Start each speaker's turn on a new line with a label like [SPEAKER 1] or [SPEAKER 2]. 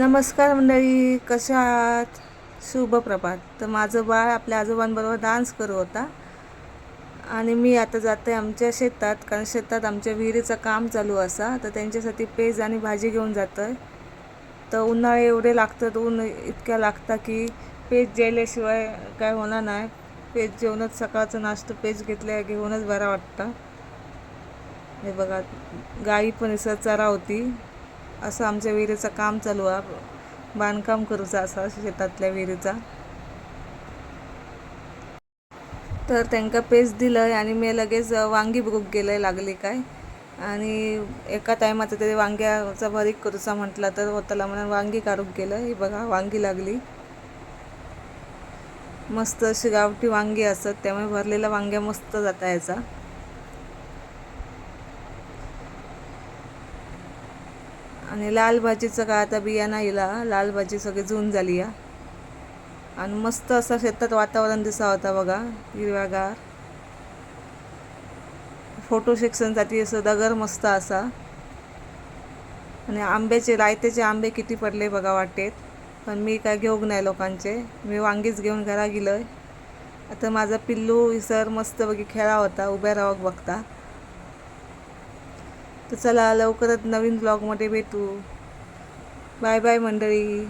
[SPEAKER 1] नमस्कार मंडळी, कशा आहात? शुभ प्रभात. तर माझं बाळ आपल्या आजोबांबरोबर डान्स करत होता आणि मी आता जाते आमच्या शेतात, कारण शेतात आमच्या विहिरीचं काम चालू असा, तर त्यांच्यासाठी पेज आणि भाजी घेऊन जातो आहे. तर उन्हाळे एवढे लागतात, ऊन इतक्या लागतं की पेज जेवल्याशिवाय काय होणार नाही. पेज जेवणच, सकाळचं नाश्ता पेज घेतल्या घेऊनच बरा वाटतं. हे बघा, गाई पण असं चरा होती. असं आमच्या विहिरीचं काम चालू आहे, बांधकाम करूचा असा शेतातल्या विहिरीचा. तर त्यांना पेज दिलं आणि मी लगेच वांगी बघूक गेलं लागली काय. आणि एका टायमाचं तरी वांग्याचा भरीक करूचा म्हटला तर होताला म्हणून वांगी काढूक गेलं. ही बघा, वांगी लागली. मस्त अशी गावठी वांगी असतात, त्यामुळे भरलेला वांग्या मस्त जाता याचा. आणि लाल भाजीचं काय आता बिया नाही, लाल भाजी सगळी जून झाली या. आणि मस्त असं शेतात वातावरण दिसा होता बघा, हिरव्यागार. फोटो सेक्शनसाठी असं दगर मस्त असा. आणि आंब्याचे रायतेचे आंबे किती पडले बघा वाटेत, पण मी काय घेऊक नाही लोकांचे. मी वांगीच घेऊन घरा गेलोय. आता माझा पिल्लू सर मस्त बघी खेळा होता, उभ्या राहूक बघता. तर चला लवकरच नवीन ब्लॉगमध्ये भेटू. बाय बाय मंडळी.